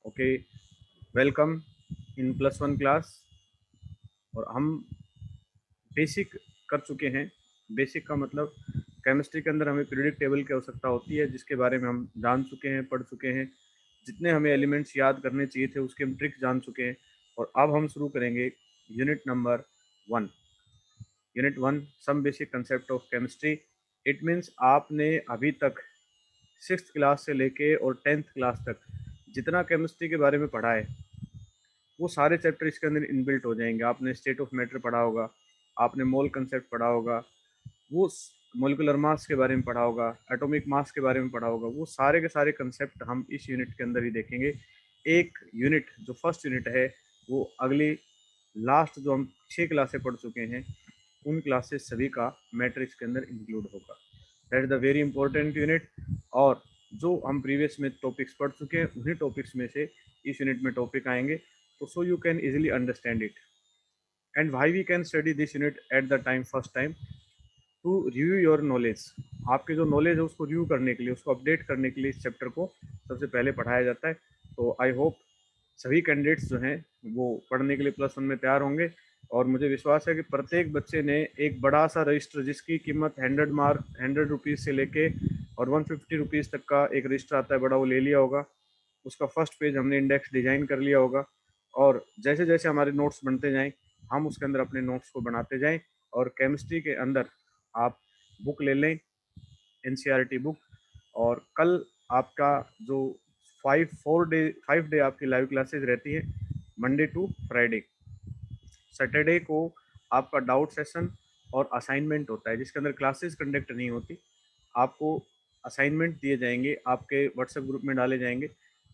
Okay, welcome in +1 class. और हम basic कर चुके हैं। बेसिक का मतलब केमिस्ट्री के अंदर हमें पीरियोडिक टेबल की आवश्यकता होती है, जिसके बारे में हम जान चुके हैं, पढ़ चुके हैं। जितने हमें एलिमेंट्स याद करने चाहिए थे उसके हम ट्रिक्स जान चुके हैं। और अब हम शुरू करेंगे unit number 1। Unit 1, some basic concept of chemistry. It means आपने अभी तक 6th क्लास से लेके और 10th क्लास तक जितना केमिस्ट्री के बारे में पढ़ा है वो सारे चैप्टर इसके अंदर इनबिल्ट हो जाएंगे। आपने स्टेट ऑफ मैटर पढ़ा होगा, आपने मोल कंसेप्ट पढ़ा होगा, वो मोलिकुलर मास के बारे में पढ़ा होगा, एटॉमिक मास के बारे में पढ़ा होगा। वो सारे के सारे कंसेप्ट हम इस यूनिट के अंदर ही देखेंगे। एक यूनिट जो फर्स्ट यूनिट है वो अगली लास्ट जो हम 6 क्लासें पढ़ चुके हैं उन क्लासेस सभी का मैट्रिक्स के अंदर इंक्लूड होगा। That is the very important unit. और जो हम प्रीवियस में टॉपिक्स पढ़ चुके हैं उन्हीं टॉपिक्स में से इस यूनिट में टॉपिक आएंगे, तो so you can easily understand it. And why we can study this unit at the time first time, to review your knowledge. आपके जो नॉलेज है उसको रिव्यू करने के लिए, उसको अपडेट करने के लिए इस चैप्टर को सबसे पहले पढ़ाया जाता है। तो आई होप सभी कैंडिडेट्स जो हैं वो पढ़ने के लिए +1 में तैयार होंगे। और मुझे विश्वास है कि प्रत्येक बच्चे ने एक बड़ा सा रजिस्टर जिसकी कीमत 100 रुपीज़ से लेके और 150 रुपीज़ तक का एक रजिस्टर आता है बड़ा, वो ले लिया होगा। उसका फर्स्ट पेज हमने इंडेक्स डिजाइन कर लिया होगा। और जैसे जैसे हमारे नोट्स बनते जाएं हम उसके अंदर अपने नोट्स को बनाते जाएं। और केमिस्ट्री के अंदर आप बुक ले लें, एनसीईआरटी बुक। और कल आपका जो 5 डे आपकी लाइव क्लासेस रहती है, मंडे टू फ्राइडे। सैटरडे को आपका डाउट सेशन और असाइनमेंट होता है, जिसके अंदर क्लासेस कंडक्ट नहीं होती। आपको असाइनमेंट दिए जाएंगे, आपके व्हाट्सएप ग्रुप में डाले जाएंगे।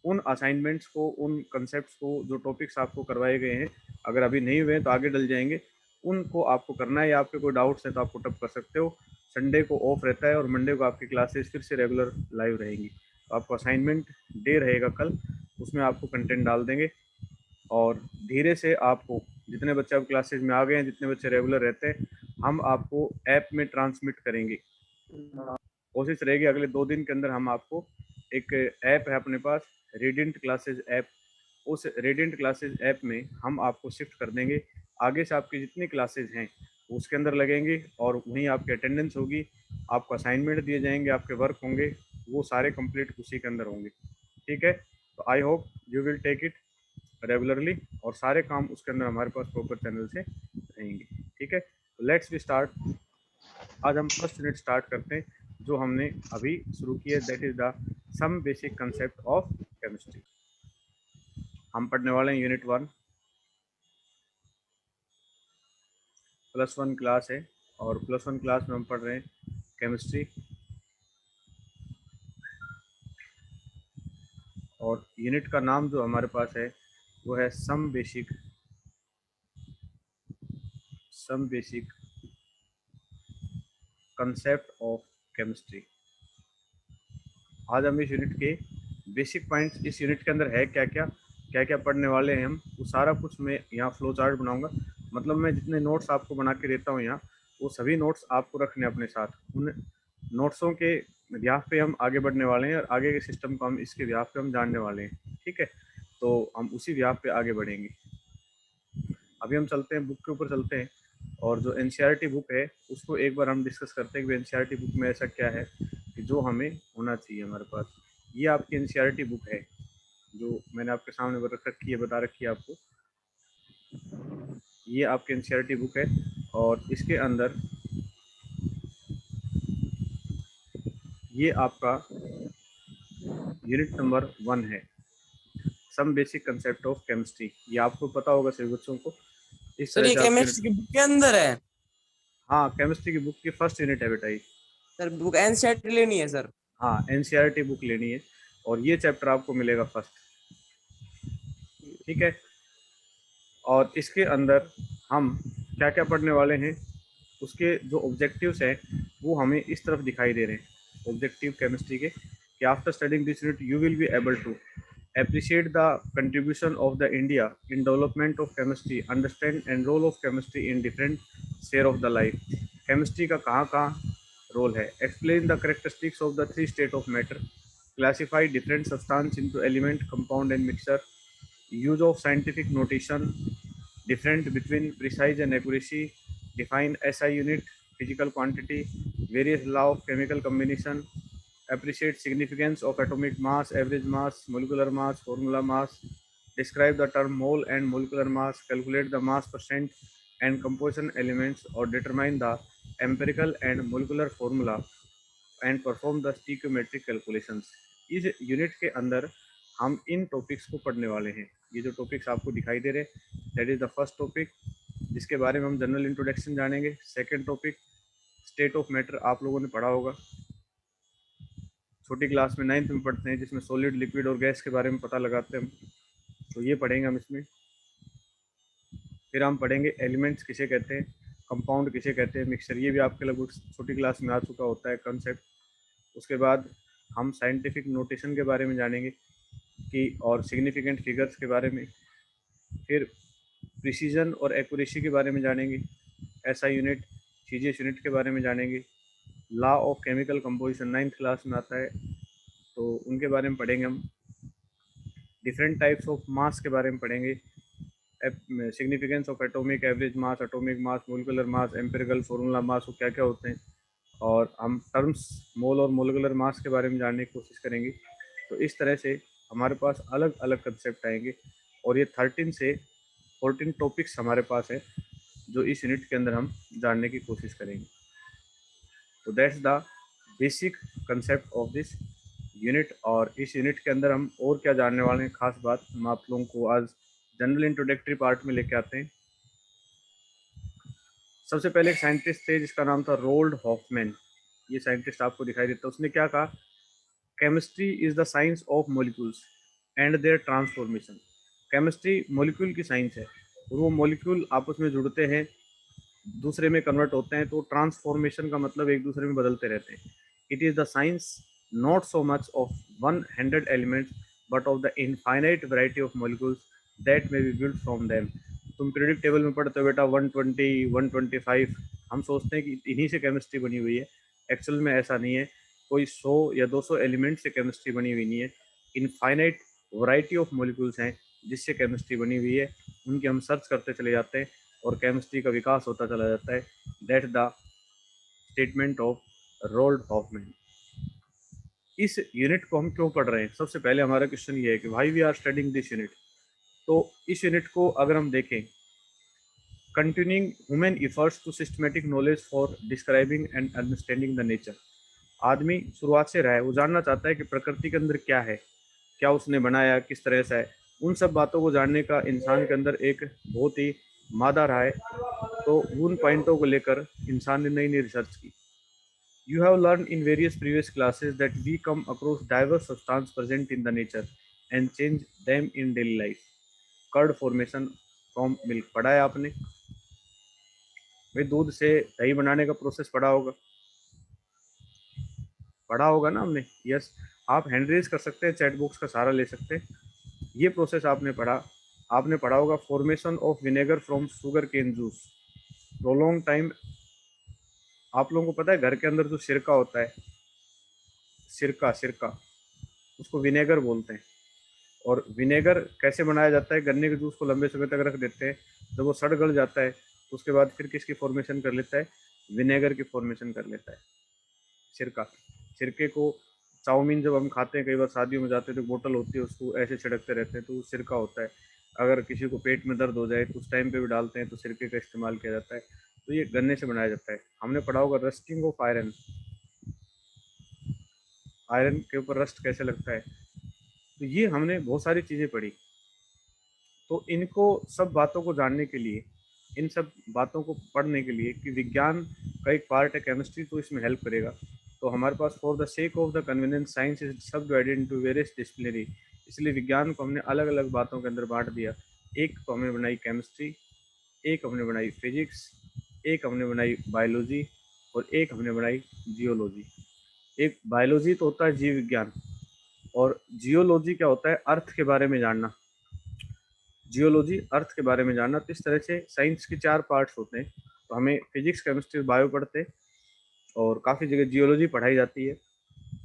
उन असाइनमेंट्स को, उन कंसेप्ट्स को, जो टॉपिक्स आपको करवाए गए हैं, अगर अभी नहीं हुए हैं तो आगे डल जाएंगे, उनको आपको करना है। या आपके कोई डाउट्स हैं तो आप पुटअप कर सकते हो। संडे को ऑफ रहता है और मंडे को आपकी क्लासेस फिर से रेगुलर लाइव रहेंगी। तो आपको असाइनमेंट डे रहेगा कल, उसमें आपको कंटेंट डाल देंगे। और धीरे से आपको, जितने बच्चे अब क्लासेस में आ गए हैं, जितने बच्चे रेगुलर रहते हैं, हम आपको ऐप में ट्रांसमिट करेंगे। कोशिश रहेगी अगले 2 दिन के अंदर हम आपको, एक ऐप है अपने पास, रेडियंट क्लासेस ऐप, उस रेडियंट क्लासेस ऐप में हम आपको शिफ्ट कर देंगे। आगे से आपकी जितनी क्लासेस हैं उसके अंदर लगेंगे और वहीं आपकी अटेंडेंस होगी, आपको असाइनमेंट दिए जाएंगे, आपके वर्क होंगे, वो सारे कंप्लीट उसी के अंदर होंगे। ठीक है, तो I hope you will take it regularly, और सारे काम उसके अंदर हमारे पास प्रॉपर चैनल से रहेंगे। ठीक है, लेट्स बी स्टार्ट। आज हम फर्स्ट यूनिट स्टार्ट करते हैं जो हमने अभी शुरू की है, that is the some basic concept of chemistry. हम पढ़ने वाले हैं यूनिट 1, +1 क्लास है। और +1 क्लास में हम पढ़ रहे हैं केमिस्ट्री। और यूनिट का नाम जो हमारे पास है वो है some basic concept of chemistry. आज हम इस यूनिट के बेसिक पॉइंट्स, इस यूनिट के अंदर है क्या क्या क्या क्या पढ़ने वाले हैं हम, वो सारा कुछ मैं यहाँ फ्लो चार्ट बनाऊंगा। मतलब मैं जितने नोट्स आपको बना के देता हूँ यहाँ, वो सभी नोट्स आपको रखने अपने साथ। उन नोट्सों के ब्याह पे हम आगे बढ़ने वाले हैं और आगे के सिस्टम को हम इसके ब्याह पे हम जानने वाले हैं। ठीक है, तो हम उसी ब्याह पे आगे बढ़ेंगे। अभी हम चलते हैं, बुक के ऊपर चलते हैं। और जो एनसीईआरटी बुक है उसको एक बार हम डिस्कस करते हैं कि एनसीईआरटी बुक में ऐसा क्या है कि जो हमें होना चाहिए हमारे पास। ये आपकी एनसीईआरटी बुक है जो मैंने आपके सामने रख रखी है, बता रखी है आपको। ये आपकी एनसीईआरटी बुक है और इसके अंदर ये आपका यूनिट नंबर 1 है, some basic concept of chemistry. ये आपको पता होगा सभी बच्चों को। इस सर तरह ये से आपके, केमिस्ट्री की बुक के अंदर है। हाँ, केमिस्ट्री की बुक की फर्स्ट यूनिट है बेटा ये। सर बुक एनसीईआरटी लेनी है सर। हाँ, एनसीईआरटी बुक लेनी है और ये चैप्टर आपको मिलेगा फर्स्ट। ठीक है, और इसके अंदर हम क्या क्या पढ़ने वाले हैं, उसके जो ऑब्जेक्टिव्स हैं वो हमें इस तरफ दिखाई दे रहे हैं। ऑब्जेक्टिव केमिस्ट्री के कि after studying this unit you will be able to appreciate the contribution of the India in development of chemistry, understand and role of chemistry in different sphere of the life. Chemistry का कहाँ कहाँ role है, explain the characteristics of the 3 state of matter, classify different substance into element, compound and mixture, use of scientific notation, different between precise and accuracy, define SI unit, physical quantity, various law of chemical combination, appreciate significance of atomic mass, average mass, molecular mass, formula mass, describe the term mole and molecular mass, calculate the mass percent and composition elements or determine the empirical and molecular formula and perform the stoichiometric calculations. इस unit के अंदर हम इन topics को पढ़ने वाले हैं। ये जो टॉपिक्स आपको दिखाई दे रहे हैं that is the first topic जिसके बारे में हम जनरल इंट्रोडक्शन जानेंगे। Second topic state of matter, आप लोगों ने पढ़ा होगा, छोटी क्लास में 9th में पढ़ते हैं, जिसमें सॉलिड, लिक्विड और गैस के बारे में पता लगाते हैं हम, तो ये पढ़ेंगे हम इसमें। फिर हम पढ़ेंगे एलिमेंट्स किसे कहते हैं, कंपाउंड किसे कहते हैं, मिक्सचर, ये भी आपके लगभग छोटी क्लास में आ चुका होता है कंसेप्ट। उसके बाद हम साइंटिफिक नोटेशन के बारे में जानेंगे कि और सिग्निफिकेंट फिगर्स के बारे में। फिर प्रिसीजन और एक्यूरेसी के बारे में जानेंगे, एसआई यूनिट, सीजीएस यूनिट के बारे में जानेंगे। Law of chemical composition 9th class में आता है, तो उनके बारे में पढ़ेंगे हम। डिफरेंट टाइप्स ऑफ मास के बारे में पढ़ेंगे, significance of atomic, average mass, atomic mass, molecular mass, empirical formula mass, वो क्या क्या होते हैं, और हम टर्म्स मोल और मोलिकुलर मास के बारे में जानने की कोशिश करेंगे। तो इस तरह से हमारे पास अलग अलग कंसेप्ट आएंगे और ये 13 से 14 टॉपिक्स हमारे पास है जो इस यूनिट के अंदर हम जानने की कोशिश करेंगे। तो that's the basic concept of this unit. और इस यूनिट के अंदर हम और क्या जानने वाले हैं, खास बात हम आप लोगों को आज जनरल इंट्रोडक्टरी पार्ट में लेके आते हैं। सबसे पहले एक साइंटिस्ट थे जिसका नाम था रोल्ड हॉफमैन। ये साइंटिस्ट आपको दिखाई देता है। उसने क्या कहा, chemistry is the science of molecules and their transformation. Chemistry molecule की साइंस है और वो मॉलिक्यूल आपस में जुड़ते हैं, दूसरे में कन्वर्ट होते हैं, तो ट्रांसफॉर्मेशन का मतलब एक दूसरे में बदलते रहते हैं। It is the science not so much of 100 elements but of the infinite variety of molecules that may be build from them. तुम पीरियडिक टेबल में पढ़ते हो बेटा 120, 125, हम सोचते हैं कि इन्हीं से केमिस्ट्री बनी हुई है। एक्चुअल में ऐसा नहीं है, कोई 100 या 200 एलिमेंट से केमिस्ट्री बनी हुई नहीं है। इनफाइनाइट वैरायटी ऑफ मॉलिक्यूल्स हैं जिससे केमिस्ट्री बनी हुई है, उनकी हम सर्च करते चले जाते हैं और केमिस्ट्री का विकास होता चला जाता है। That the statement of Roald Hoffmann. इस यूनिट को हम क्यों पढ़ रहे हैं, सबसे पहले हमारा क्वेश्चन ये है कि why we are studying this unit. तो इस यूनिट को अगर हम देखें, continuing human efforts to systematic knowledge for describing and understanding the nature. आदमी शुरुआत से रहा है, वो जानना चाहता है कि प्रकृति के अंदर क्या है, क्या उसने बनाया, किस तरह से है। उन सब बातों को जानने का इंसान के अंदर एक बहुत ही मादा रहा है, तो उन पॉइंटों को लेकर इंसान ने नई नई रिसर्च की। You have learned in various previous classes that we come across diverse substances present in the nature and change them in daily life. Curd formation from milk पढ़ा है आपने भाई, दूध से दही बनाने का प्रोसेस पढ़ा होगा ना हमने। यस, आप हैंड रेज कर सकते हैं, चैट बॉक्स का सहारा ले सकते हैं, ये प्रोसेस आपने पढ़ा होगा। Formation of vinegar from sugar cane juice, prolong time. आप लोगों को पता है घर के अंदर जो सिरका होता है, सिरका उसको विनेगर बोलते हैं। और विनेगर कैसे बनाया जाता है, गन्ने के जूस को लंबे समय तक रख देते हैं, जब वो सड़ गल जाता है तो उसके बाद फिर किसकी फॉर्मेशन कर लेता है, विनेगर की फॉर्मेशन कर लेता है सिरके को। चाउमीन जब हम खाते हैं, कई बार शादियों में जाते हैं तो बोतल होती है, उसको ऐसे छिड़कते रहते हैं, तो वो सिरका होता है। अगर किसी को पेट में दर्द हो जाए तो उस टाइम पे भी डालते हैं, तो सिरके का इस्तेमाल किया जाता है। तो ये गन्ने से बनाया जाता है। हमने पढ़ा होगा रस्टिंग ऑफ आयरन, आयरन के ऊपर रस्ट कैसे लगता है। तो ये हमने बहुत सारी चीज़ें पढ़ी। तो इनको सब बातों को जानने के लिए, इन सब बातों को पढ़ने के लिए कि विज्ञान का एक पार्ट है केमिस्ट्री, तो इसमें हेल्प करेगा। तो हमारे पास for the sake of the convenience science is subdivided into various disciplinary. इसलिए विज्ञान को हमने अलग अलग बातों के अंदर बांट दिया। एक तो हमने बनाई केमिस्ट्री, एक हमने बनाई फिजिक्स, एक हमने बनाई बायोलॉजी, और एक हमने बनाई जियोलॉजी। एक बायोलॉजी तो होता है जीव विज्ञान, और जियोलॉजी क्या होता है, अर्थ के बारे में जानना। जियोलॉजी अर्थ के बारे में जानना। तो इस तरह से साइंस के 4 पार्ट्स होते हैं। तो हमें फिजिक्स, केमिस्ट्री, बायो पढ़ते, और काफ़ी जगह जियोलॉजी पढ़ाई जाती है।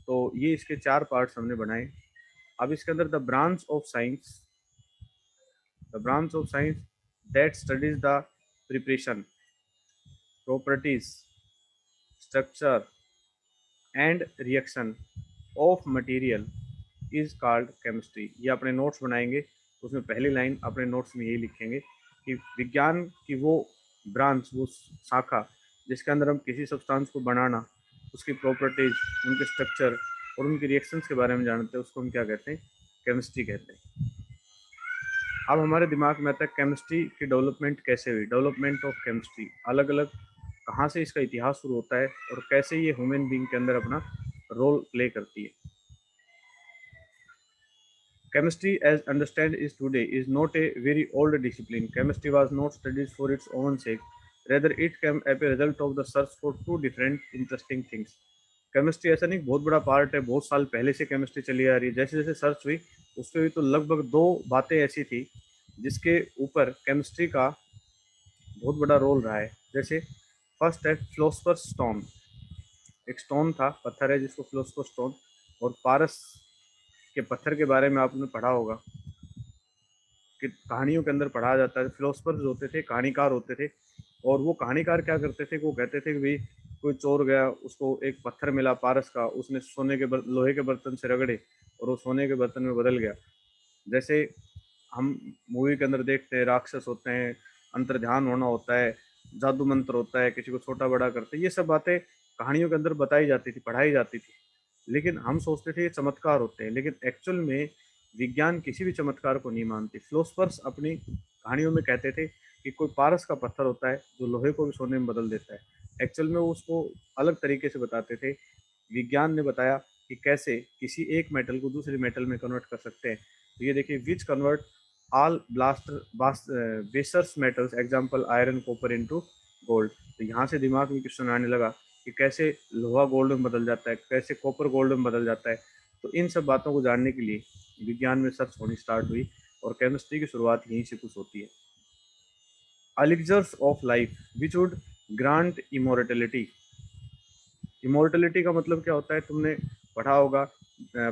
तो ये इसके 4 पार्ट्स हमने बनाए। अब इसके अंदर the branch of science that studies the preparation, properties, structure and reaction of material is called chemistry. ये अपने नोट्स बनाएंगे, उसमें पहली लाइन अपने नोट्स में यही लिखेंगे कि विज्ञान की वो ब्रांच, वो शाखा जिसके अंदर हम किसी सब्सटेंस को बनाना, उसकी प्रॉपर्टीज, उनके स्ट्रक्चर और उनकी रिएक्शंस के बारे में जानते हैं, उसको हम क्या कहते हैं, केमिस्ट्री कहते हैं। अब हमारे दिमाग में आता है केमिस्ट्री की डेवलपमेंट कैसे हुई, डेवलपमेंट ऑफ केमिस्ट्री, अलग अलग कहाँ से इसका इतिहास शुरू होता है और कैसे ये ह्यूमन बीइंग के अंदर अपना रोल प्ले करती है। Chemistry, as understand is today, is not a very old discipline. Chemistry was not studied for its own sake. Rather, it came as a result of the search for two different interesting things. Chemistry ऐसा नहीं बहुत बड़ा part है, बहुत साल पहले से chemistry चली आ रही है। जैसे जैसे सर्च हुई उस पर भी तो लगभग 2 बातें ऐसी थी जिसके ऊपर केमिस्ट्री का बहुत बड़ा रोल रहा है। जैसे फर्स्ट है फिलोसफर स्टोन। एक स्टोन था, पत्थर है जिसको फिलोसफर स्टोन, और पारस के पत्थर के बारे में आपने पढ़ा होगा कि कहानियों के अंदर पढ़ा जाता है। फिलोसफर्स होते थे, कहानीकार होते थे, और वो कहानीकार क्या करते थे, वो कहते थे कि भाई कोई चोर गया, उसको एक पत्थर मिला पारस का, उसने सोने के लोहे के बर्तन से रगड़े और वो सोने के बर्तन में बदल गया। जैसे हम मूवी के अंदर देखते हैं, राक्षस होते हैं, अंतर्ध्यान होना होता है, जादू मंत्र होता है, किसी को छोटा बड़ा करते हैं, ये सब बातें कहानियों के अंदर बताई जाती थी, पढ़ाई जाती थी। लेकिन हम सोचते थे ये चमत्कार होते हैं, लेकिन एक्चुअल में विज्ञान किसी भी चमत्कार को नहीं मानती। फिलोसफर्स अपनी कहानियों में कहते थे कि कोई पारस का पत्थर होता है जो लोहे को भी सोने में बदल देता है। एक्चुअल में वो उसको अलग तरीके से बताते थे। विज्ञान ने बताया कि कैसे किसी एक मेटल को दूसरे मेटल में कन्वर्ट कर सकते हैं। तो ये देखिए, which convert all basers metals, example iron copper into gold. तो यहाँ से दिमाग में क्वेश्चन आने लगा कि कैसे लोहा गोल्ड में बदल जाता है, कैसे कॉपर गोल्ड में बदल जाता है। तो इन सब बातों को जानने के लिए विज्ञान में सर्च होनी स्टार्ट हुई और केमिस्ट्री की शुरुआत यहीं से कुछ होती है। Elixirs of life which would grant immortality. Immortality का मतलब क्या होता है, तुमने पढ़ा होगा,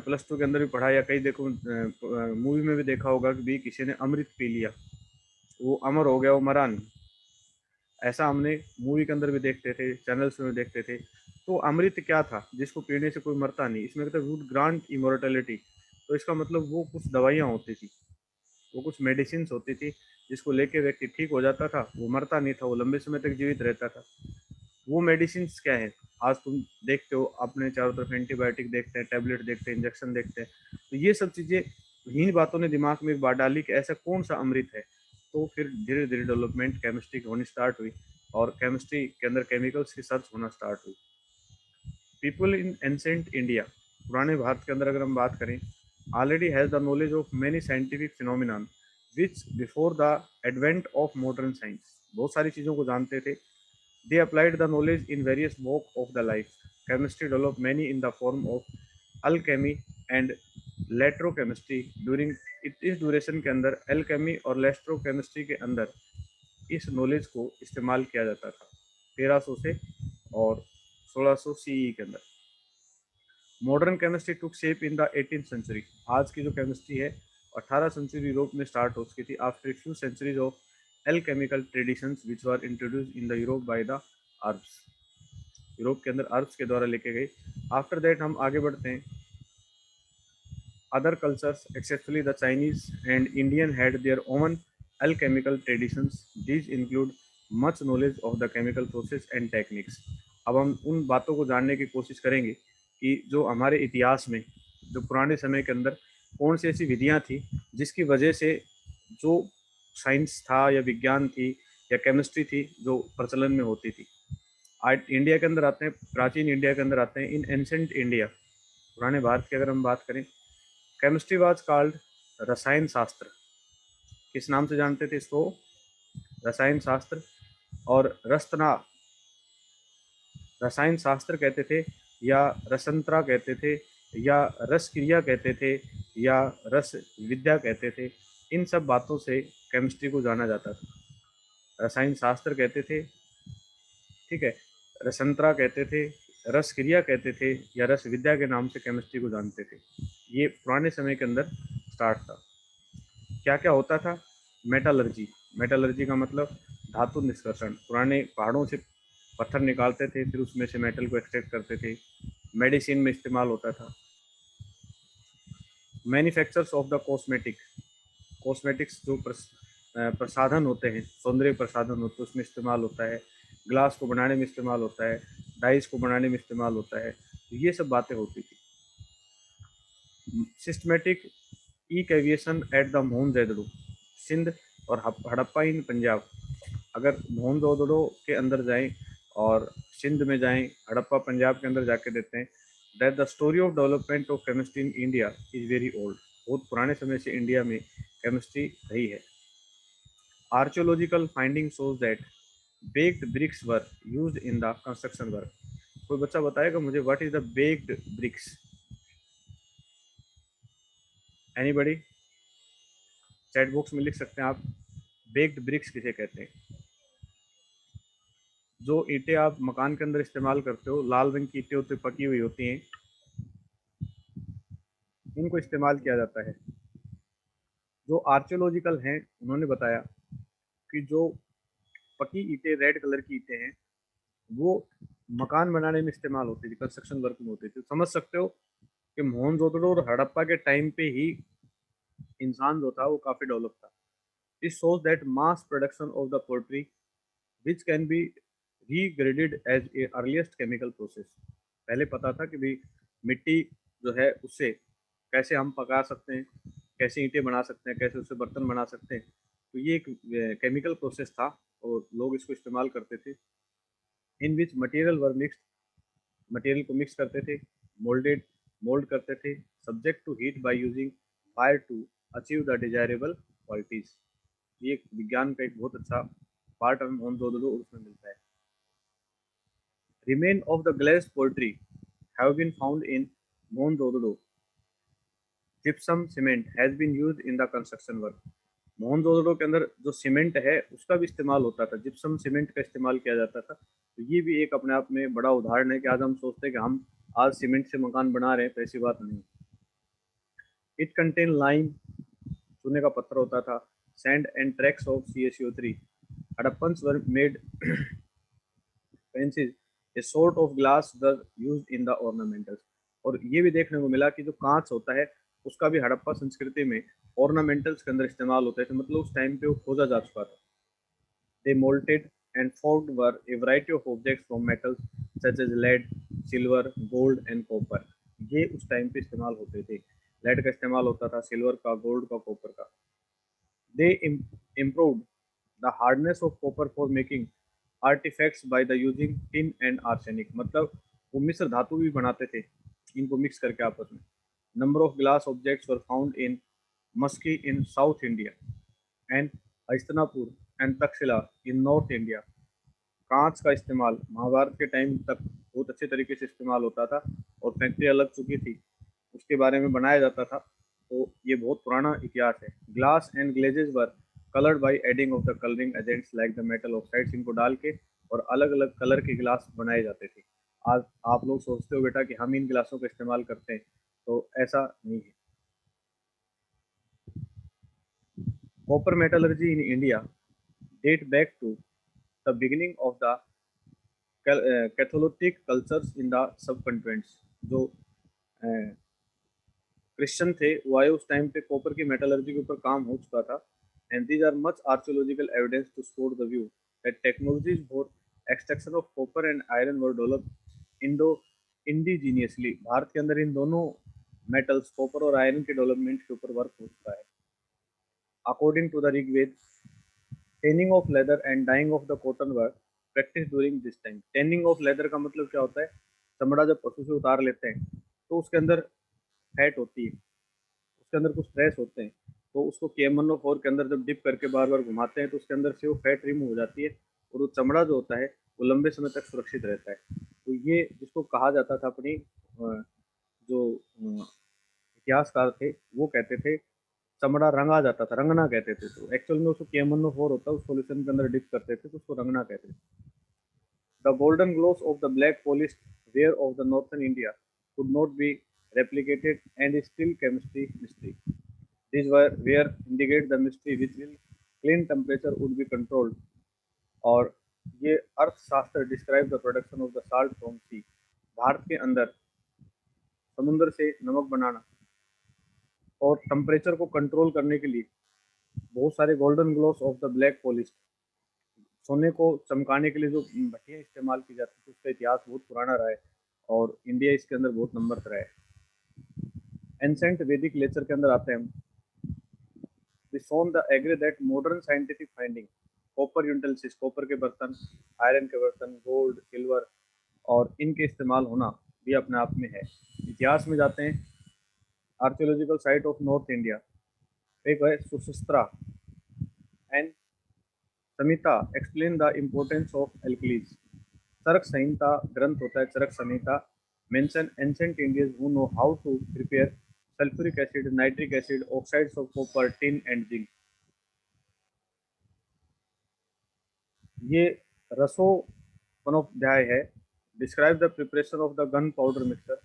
+2 के अंदर भी पढ़ा, या कई देखो मूवी में भी देखा होगा कि भाई किसी ने अमृत पी लिया, वो अमर हो गया, वो मरा नहीं। ऐसा हमने मूवी के अंदर भी देखते थे, चैनल्स में भी देखते थे। तो अमृत क्या था जिसको पीने से कोई मरता नहीं, इसमें कहते वुड ग्रांट इमोर्टलिटी। तो इसका मतलब वो कुछ दवाइयाँ होती थी, वो कुछ मेडिसिन होती थी जिसको लेके व्यक्ति ठीक हो जाता था, वो मरता नहीं था, वो लंबे समय तक जीवित रहता था। वो मेडिसिन क्या है, आज तुम देखते हो अपने चारों तरफ एंटीबायोटिक देखते हैं, टैबलेट देखते हैं, इंजेक्शन देखते हैं। तो ये सब चीज़ें, इन्हीं बातों ने दिमाग में एक बात डाली कि ऐसा कौन सा अमृत है। तो फिर धीरे धीरे डेवलपमेंट केमिस्ट्री की होनी स्टार्ट हुई और केमिस्ट्री के अंदर केमिकल्स की सर्च होना स्टार्ट हुई। पीपल इन एंसेंट इंडिया, पुराने भारत के अंदर अगर हम बात करें, already has the knowledge of many scientific phenomenon which before the advent of modern science. बहुत सारी चीज़ों को जानते थे। They applied the knowledge in various walks of the life. Chemistry developed many in the form of alchemy and electrochemistry. During इस duration के अंदर alchemy और electrochemistry के अंदर इस नॉलेज को इस्तेमाल किया जाता था 1300 से और 1600 सीई के अंदर। Modern chemistry took shape in the 18th century. आज की जो केमिस्ट्री है 18 सेंचुरी यूरोप में स्टार्ट हो चुकी थी, after a few centuries of alchemical traditions which were introduced in the Europe by the Arabs. Europe के अंदर अरब्स के द्वारा लेके गई। आफ्टर दैट हम आगे बढ़ते हैं। Other cultures exceptionally the Chinese and Indian had their own alchemical traditions. These include much knowledge of the chemical process and techniques. अब हम उन बातों को जानने की कोशिश करेंगे कि जो हमारे इतिहास में, जो पुराने समय के अंदर कौन सी ऐसी विधियाँ थी जिसकी वजह से जो साइंस था या विज्ञान थी या केमिस्ट्री थी जो प्रचलन में होती थी। आज इंडिया के अंदर आते हैं, प्राचीन इंडिया के अंदर आते हैं। इन एंसेंट इंडिया, पुराने भारत की अगर हम बात करें, केमिस्ट्री वाज कॉल्ड रसायन शास्त्र। किस नाम से जानते थे इसको, रसायन शास्त्र। और रसना, रसायन शास्त्र कहते थे या रसंतरा कहते थे या रस क्रिया कहते थे या रस विद्या कहते थे। इन सब बातों से केमिस्ट्री को जाना जाता था। रसायन शास्त्र कहते थे, ठीक है, रसंतरा कहते थे, रस क्रिया कहते थे या रस विद्या के नाम से केमिस्ट्री को जानते थे। ये पुराने समय के अंदर स्टार्ट था। क्या क्या होता था? मेटालर्जी। मेटालर्जी का मतलब धातु निष्कर्षण। पुराने पहाड़ों से पत्थर निकालते थे, फिर उसमें से मेटल को एक्सट्रैक्ट करते थे। मेडिसिन में इस्तेमाल होता था। Manufactures of the cosmetic. Cosmetics जो प्रसाधन होते हैं, सौंदर्य प्रसाधन होते हैं, उसमें इस्तेमाल होता है। ग्लास को बनाने में इस्तेमाल होता है, डाइस को बनाने में इस्तेमाल होता है। तो ये सब बातें होती थी। Systematic excavation at the Mohenjodaro, Sindh और हड़प्पा इन पंजाब। अगर मोहनजोदड़ो के अंदर जाएं और सिंध में जाएं, हड़प्पा पंजाब के अंदर जाके देते हैं that the story of development of chemistry in India is very old. बहुत पुराने समय से इंडिया में केमिस्ट्री रही है। Archaeological finding shows that baked bricks were used in the construction work. कोई बच्चा बताएगा मुझे what is the baked bricks? Anybody? Chat box में लिख सकते हैं आप। बेक्ड ब्रिक्स किसे कहते हैं? जो ईंटें आप मकान के अंदर इस्तेमाल करते हो, लाल रंग की ईंटें होती, पकी हुई होती हैं, उनको इस्तेमाल किया जाता है। जो आर्कियोलॉजिकल हैं उन्होंने बताया कि जो पकी ईंटें, रेड कलर की ईंटें हैं, वो मकान बनाने में इस्तेमाल होती थी, कंस्ट्रक्शन वर्क में होती थी। समझ सकते हो कि मोहनजोदड़ो और हड़प्पा के टाइम पे ही इंसान जो था वो काफी डेवलप था। It shows that mass production of the pottery which can be regarded as a earliest chemical process. पहले पता था कि भाई मिट्टी जो है उससे कैसे हम पका सकते हैं, कैसे ईंटें बना सकते हैं, कैसे उससे बर्तन बना सकते हैं। तो ये एक केमिकल प्रोसेस था और लोग इसको इस्तेमाल करते थे। In which material were mix, material को मिक्स करते थे, मोल्डेड, मोल्ड करते थे, subject to heat by using fire to achieve the desirable qualities. ये एक विज्ञान का एक बहुत अच्छा पार्ट हमें मोहनजोदड़ो उसमें मिलता है। Remain of the glazed poetry have been found in Mohenjo-daro. Gypsum cement has been used in the construction work. Mohenjodaro के अंदर जो सीमेंट है उसका भी इस्तेमाल होता था, जिप्सम सीमेंट का इस्तेमाल किया जाता था। तो ये भी एक अपने आप में बड़ा उदाहरण है कि आज हम सोचते हैं कि हम आज सीमेंट से मकान बना रहे हैं, तो ऐसी बात नहीं। इट कंटेन लाइम, चूने का पत्थर होता था, sand and tracks of CaCO3। Harappans were made pencil a sort of glass were used in the ornamentals. और ये भी देखने को मिला कि जो कांच होता है उसका भी हड़प्पा संस्कृति में ऑर्नामेंटल्स के अंदर इस्तेमाल होता है। मतलब उस टाइम पे वो खोजा जा चुका था। They moulded and formed were a variety of objects from metals such as lead, silver, gold and copper। ये उस टाइम पे इस्तेमाल होते थे। लेड का इस्तेमाल होता था, सिल्वर का, गोल्ड का, कॉपर का। दे improved the hardness of copper for making artifacts by the using tin and arsenic। मतलब वो मिश्र धातु भी बनाते थे इनको मिक्स करके आपस में। Number of glass objects were found in Maski in south India and Hastinapur and Taxila in north India. कांच का इस्तेमाल महाभारत के टाइम तक बहुत अच्छे तरीके से इस्तेमाल होता था और फैक्ट्री लग चुकी थी, उसके बारे में बनाया जाता था। तो ये बहुत पुराना इतिहास है। Glass and glazes were coloured by adding of the colouring agents like the metal oxides. इनको डाल के और अलग अलग कलर के गिलास बनाए जाते थे। आज आप लोग सोचते हो बेटा कि हम इन गिलासों का इस्तेमाल करते हैं, तो ऐसा नहीं है। Copper metallurgy in India date back to the beginning of the catholic cultures in the subcontinents. जो क्रिश्चियन थे वो आए उस टाइम पे कॉपर की मेटलर्जी के ऊपर काम हो चुका था। And these are much archaeological evidence to support the view that technologies for extraction of copper and iron were developed indo indigenously. Bharat के अंदर इन दोनों मेटल्स, कॉपर और आयरन के डेवलपमेंट के ऊपर वर्क हो चुका है। According to the Rigveda, tanning of leather and dyeing of the cotton were practice during this time. Tanning of leather का मतलब क्या होता है? चमड़ा जब पशु से उतार लेते हैं तो उसके अंदर फैट होती है, उसके अंदर कुछ स्ट्रेस होते हैं, तो उसको KM104 के अंदर जब डिप करके बार बार घुमाते हैं तो उसके अंदर से वो फैट रिमूव हो जाती है और वो चमड़ा जो होता है वो लंबे समय तक सुरक्षित रहता है। तो ये जिसको कहा जाता था अपनी जो इतिहासकार थे वो कहते थे चमड़ा रंगा जाता था, रंगना कहते थे। तो एक्चुअल में उसको KM104 होता है, उस सॉल्यूशन के अंदर डिप करते थे तो उसको रंगना कहते थे। The golden gloss of the black polish rare of the northern India could not be replicated and is still chemistry mystery. These were where indicate the mystery which will clean temperature would be controlled और ये Arthashastra describe the production of the salt from sea. Bharat के अंदर समुद्र से नमक बनाना और temperature को control करने के लिए बहुत सारे golden gloves of the black polish, सोने को चमकाने के लिए जो भट्टियाँ इस्तेमाल की जाती थी उसका इतिहास बहुत पुराना रहा है और इंडिया इसके अंदर बहुत नंबर पर है। एंसेंट वैदिक लेक्चर के अंदर आते हैं हम। We shown the agree that modern scientific finding copper utensils, copper के बर्तन, आयरन के बर्तन, गोल्ड, सिल्वर और इनके इस्तेमाल होना भी अपने आप में है। इतिहास में जाते हैं, archaeological site of north India एक है सुशस्त्रा and Samhita explain the importance of alkalis. Charaka Samhita ग्रंथ होता है Charaka Samhita, mention ancient Indians who know how to prepare sulphuric acid, nitric acid, oxides of copper, tin and zinc. ये रसोपनोध्याय है। Describe the preparation of the gunpowder mixture.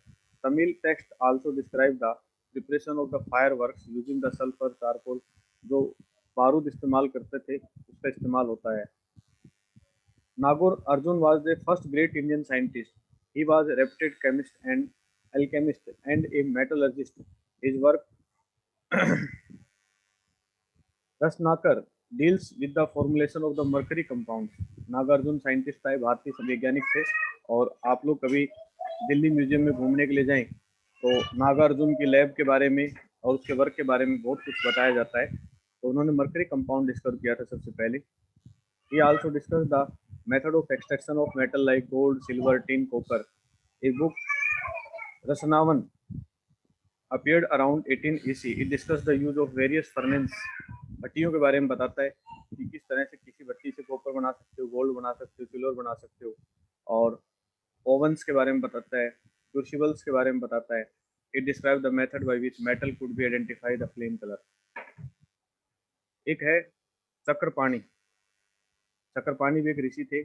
Tamil text also describe the preparation of the fireworks using the sulphur charcoal. जो बारूद इस्तेमाल करते थे उसका इस्तेमाल होता है। Nagaur Arjun was the first great Indian scientist. He was a reputed chemist and alchemist and a metallurgist. His work Ratnakar deals with the formulation of the mercury compound. Nagarjuna scientist था, भारतीय वैज्ञानिक थे और आप लोग कभी दिल्ली म्यूजियम में घूमने के लिए जाएं तो नागार्जुन की लैब के बारे में और उसके वर्क के बारे में बहुत कुछ बताया जाता है। तो उन्होंने मर्करी कंपाउंड डिस्कवर किया था सबसे पहले। He also discuss the method of extraction of metal like gold, silver, tin, copper. A book Rasarnava appeared around 18 EC. It discussed the use of various furnaces. भट्टियों के बारे में बताता है कि किस तरह से किसी भट्टी से कॉपर बना सकते हो, गोल्ड बना सकते हो, सिल्वर बना सकते हो। और ओवंस के बारे में बताता है, क्रूसिबल्स के बारे में बताता है। It describe the method by which metal could be identify the flame colour. एक है चक्रपाणी। चक्रपाणी भी एक ऋषि थे।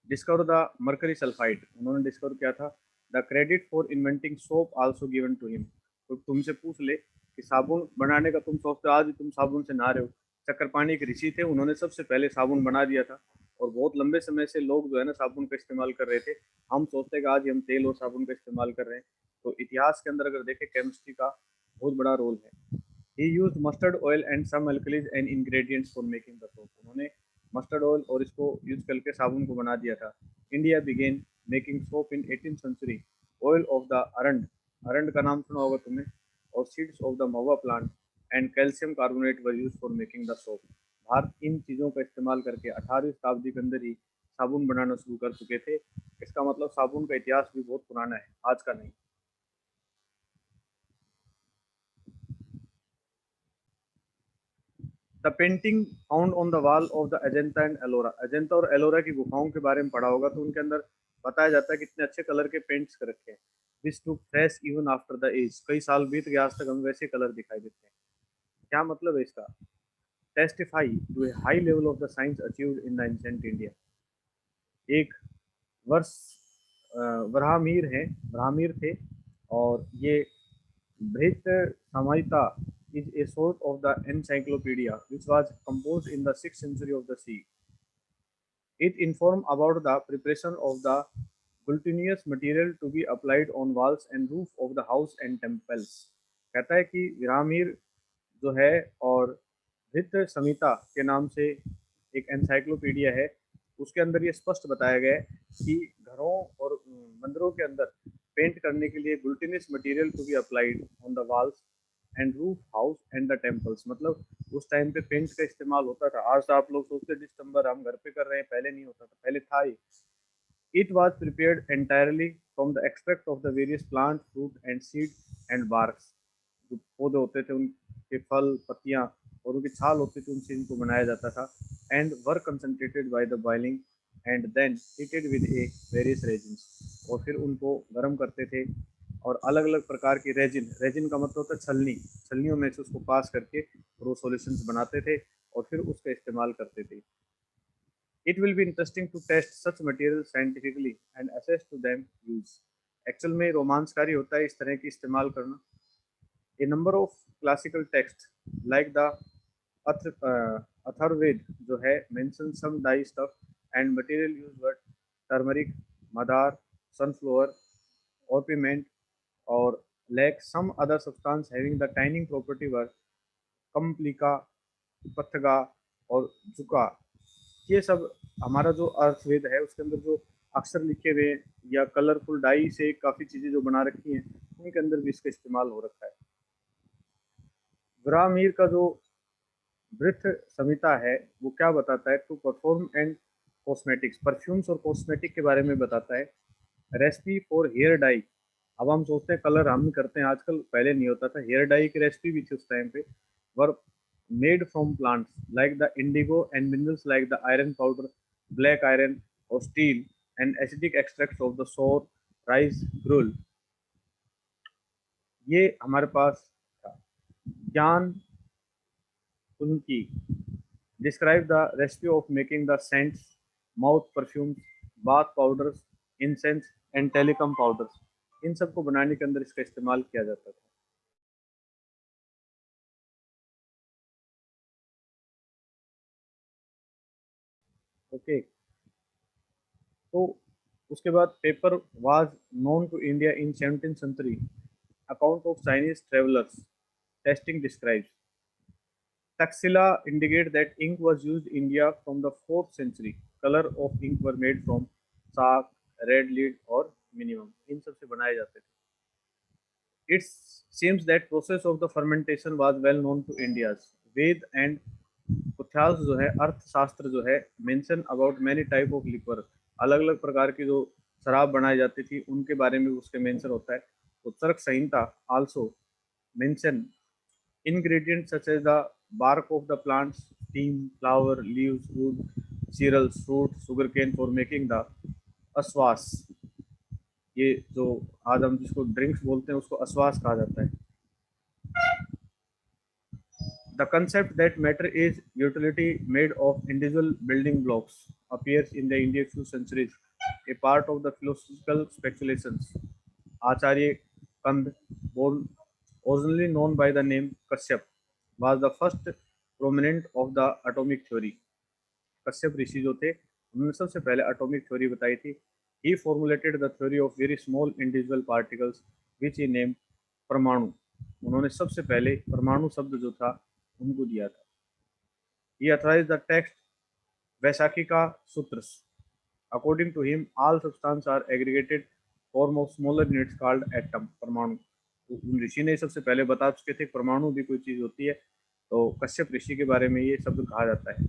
डिस्कवर द मर्करी सल्फाइड, उन्होंने डिस्कवर किया था। The credit for inventing soap also given to him. तो तुमसे पूछ ले कि साबुन बनाने का तुम सोचते हो, आज तुम साबुन से नहा रहे हो। चक्रपाणी एक ऋषि थे, उन्होंने सबसे पहले साबुन बना दिया था और बहुत लंबे समय से लोग जो है ना साबुन का इस्तेमाल कर रहे थे। हम सोचते हैं कि आज हम तेल और साबुन का इस्तेमाल कर रहे हैं। तो इतिहास के अंदर अगर देखें केमिस्ट्री का बहुत बड़ा रोल है। He used mustard oil and some alkalis and ingredients for making the soap. उन्होंने मस्टर्ड ऑयल और इसको यूज करके साबुन को बना दिया था। India began making soap in 18th century. Oil of the arand, अरंड का नाम सुना होगा तुमने, और seeds of the mahua plant and calcium carbonate were use for making the soap. Bharat इन चीज़ों का इस्तेमाल करके 18वीं शताब्दी के अंदर ही साबुन बनाना शुरू कर चुके थे। इसका मतलब साबुन का इतिहास भी बहुत पुराना है, आज का नहीं। The painting found on the wall of the Ajanta and Ellora. Ajanta और एलोरा की गुफाओं के बारे में पढ़ा होगा तो उनके अंदर बताया जाता है कितने अच्छे कलर के पेंट्स कर रखे हैं। This too fresh even after the age, कई साल बीत गए आज तक हमें वैसे कलर दिखाई देते हैं। क्या मतलब है इसका? Testify to a high level of the science achieved in the ancient India. एक वर्ष ब्राह्मीर है, ब्राह्मीर थे और ये बृहत संहिता is a sort of the encyclopedia which was composed in the 6th century of the CE. It informed about the preparation of the glutinous material to be applied on walls and roof of the house and temples. कहता है कि विरामीर जो है और बृहत संहिता के नाम से एक एनसाइक्लोपीडिया है, उसके अंदर ये स्पष्ट बताया गया है कि घरों और मंदिरों के अंदर पेंट करने के लिए glutinous material to be applied on the walls and roof house and the temples. मतलब उस टाइम पे पेंट का इस्तेमाल होता था। आज तो आप लोग सोचते दिसंबर हम घर पे कर रहे हैं, पहले नहीं होता था, पहले था ही। It was prepared entirely from the extract of the various plant, fruit and seed and barks. जो पौधे होते थे उनके फल, पत्तियां और उनकी छाल होती थी, उनसे इनको बनाया जाता था। And were concentrated by the boiling and then heated with a various resins. और फिर उनको गर्म करते थे और अलग अलग प्रकार की रेजिन, रेजिन का मतलब होता है छलनी, छलनियों में से उसको पास करके वो सॉल्यूशंस बनाते थे और फिर उसका इस्तेमाल करते थे। It will be interesting to test such materials scientifically and assess to them use. Actual में रोमांचकारी होता है इस तरह की इस्तेमाल करना. A number of classical texts like the Atharvaveda जो है mention some dye stuff and material used were turmeric, madar, sunflower, orpiment or like some other substance having the tanning property were कम्प्लिका, पथगा और जुका. ये सब हमारा जो अर्थवेद है उसके अंदर जो अक्षर लिखे हुए या कलरफुल डाई से काफ़ी चीज़ें जो बना रखी हैं उनके अंदर भी इसका इस्तेमाल हो रखा है. ग्रामीर का जो वृत्त संहिता है वो क्या बताता है? To perform and cosmetics, perfumes और कॉस्मेटिक के बारे में बताता है. रेसिपी फॉर हेयर डाई, अब हम सोचते हैं कलर हम करते हैं आजकल, पहले नहीं होता था. हेयर डाई की रेसिपी भी थी उस टाइम पे. Were made from plants like the indigo and minerals like the iron powder, black iron और steel and acidic extracts of the sour, rice, gruel. ये हमारे पास था. ज्ञान उनकी describe the recipe of making the scents, mouth perfumes, bath powders, incense and talcum powders. इन सब को बनाने के अंदर इसका इस्तेमाल किया जाता था. ओके, तो उसके बाद paper was known to India in 17th century. Account of Chinese travellers testing describes. Taxila indicate that ink was used in India from the 4th century. Color of ink were made from saak, red lead और minimum. इन सब से बनाए जाते थे. It seems that process of the fermentation was well known to India's. Ved and कुथ्याल्स जो है अर्थशास्त्र जो है mention about many type of liquor, अलग अलग प्रकार की जो शराब बनाई जाती थी उनके बारे में उसके मेंशन होता है. तो Charaka Samhita also mention ingredients such as the bark of the plants, steam, flower, leaves, wood, cereals, fruit, sugarcane for making the aswas. ये जो आज हम जिसको ड्रिंक्स बोलते हैं उसको अस्वास कहा जाता है. The concept that matter is utility made of individual building blocks appears in the India few centuries, a part of the philosophical speculations. Acharya Kand, born originally known by the name Kashyap, was the first prominent of the atomic theory. Kashyap ऋषि जो थे उन्होंने सबसे पहले atomic theory बताई थी. He formulated the theory of very small individual particles which he named परमाणु. उन्होंने सबसे पहले परमाणु शब्द जो था उनको दिया था. He authorized the text वैशाखिका sutras. According to him, all substances are aggregated form of smaller units called atom, परमाणु. तो उन ऋषि ने सबसे पहले बता चुके थे परमाणु भी कोई चीज होती है. तो कश्यप ऋषि के बारे में ये शब्द कहा जाता है.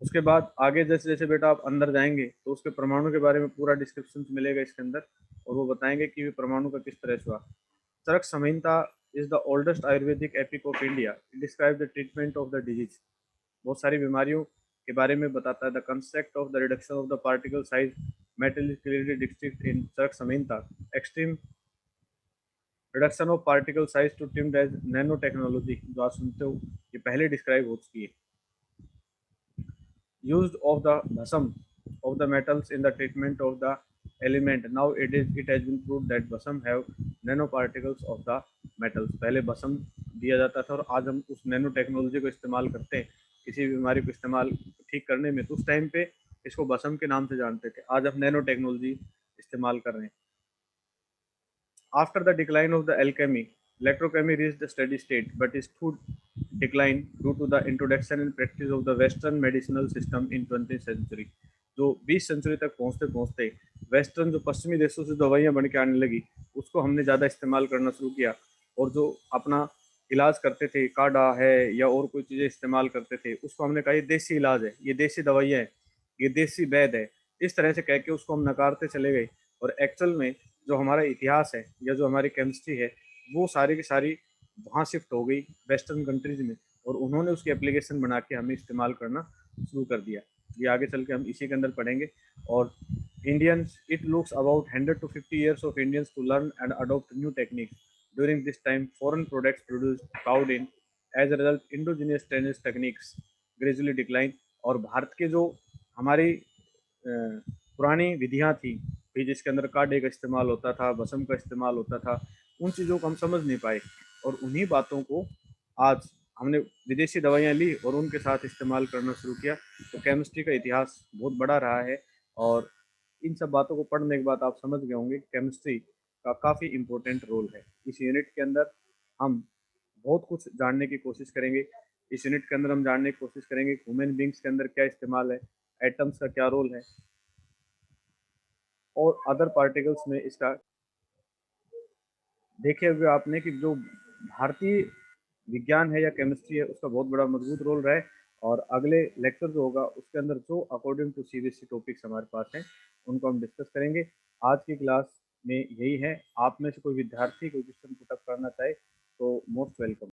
उसके बाद आगे जैसे जैसे बेटा आप अंदर जाएंगे तो उसके परमाणु के बारे में पूरा डिस्क्रिप्शन मिलेगा इसके अंदर और वो बताएंगे कि परमाणु का किस तरह से हुआ. Charaka Samhita is the oldest Ayurvedic epic of India. It describe the treatment of the disease. बहुत सारी बीमारियों के बारे में बताता है. The concept of the reduction of the particle size metal is clearly described in Charaka Samhita. Extreme reduction of particle size to termed as nanotechnology, जो आप सुनते हो ये पहले डिस्क्राइब हो चुकी है. Used of the bhasam of the metals in the treatment of the element. Now it has been proved that bhasam have nanoparticles of the metals. पहले भस्म दिया जाता था और आज हम उस नैनो टेक्नोलॉजी को इस्तेमाल करते हैं किसी भी बीमारी को इस्तेमाल ठीक करने में. तो उस टाइम पे इसको भस्म के नाम से जानते थे, आज हम नैनो टेक्नोलॉजी इस्तेमाल कर रहे हैं. After the decline of the alchemy, electrochemy reached a steady state, but is to decline due to the introduction and practice of the Western medicinal system in 20th century. जो 20 century तक पहुंचते पहुंचते western जो पश्चिमी देशों से दवाइयां बन के आने लगी उसको हमने ज़्यादा इस्तेमाल करना शुरू किया. और जो अपना इलाज करते थे, काढ़ा है या और कोई चीज़ें इस्तेमाल करते थे, उसको हमने कहा ये देसी इलाज है, ये देसी दवाइयाँ है, ये देसी वैद है. इस तरह से कह के उसको हम नकारते चले गए. और एक्चुअल में जो हमारा इतिहास है या जो हमारी केमिस्ट्री है वो सारी की सारी वहाँ शिफ्ट हो गई वेस्टर्न कंट्रीज में और उन्होंने उसकी एप्लीकेशन बना के हमें इस्तेमाल करना शुरू कर दिया. ये आगे चल के हम इसी के अंदर पढ़ेंगे. और Indians, it looks about 100 to 50 years of Indians to learn and adopt new techniques. During this time, foreign products produced crowd in. As a result, indigenous Chinese techniques gradually decline और भारत के जो हमारी पुरानी विधियां थी फिर जिसके अंदर काढ़े का इस्तेमाल होता था, भस्म का इस्तेमाल होता था, उन चीज़ों को हम समझ नहीं पाए और उन्हीं बातों को आज हमने विदेशी दवाइयाँ ली और उनके साथ इस्तेमाल करना शुरू किया। तो केमिस्ट्री का इतिहास बहुत बड़ा रहा है और इन सब बातों को पढ़ने के बाद आप समझ गए होंगे कि केमिस्ट्री का काफ़ी इम्पोर्टेंट रोल है। इस यूनिट के अंदर हम बहुत कुछ जानने की कोशिश करेंगे। इस यूनिट के अंदर हम जानने की कोशिश करेंगे ह्यूमन बींग्स के अंदर क्या इस्तेमाल है, एटम्स का क्या रोल है और अदर पार्टिकल्स में इसका देखे हुए आपने कि जो भारतीय विज्ञान है या केमिस्ट्री है उसका बहुत बड़ा मजबूत रोल रहा है। और अगले लेक्चर जो होगा उसके अंदर जो अकॉर्डिंग टू सीबीएसई टॉपिक्स हमारे पास हैं उनको हम डिस्कस करेंगे। आज की क्लास में यही है। आप में से कोई विद्यार्थी कोई क्वेश्चन पुटअप करना चाहे तो मोस्ट वेलकम।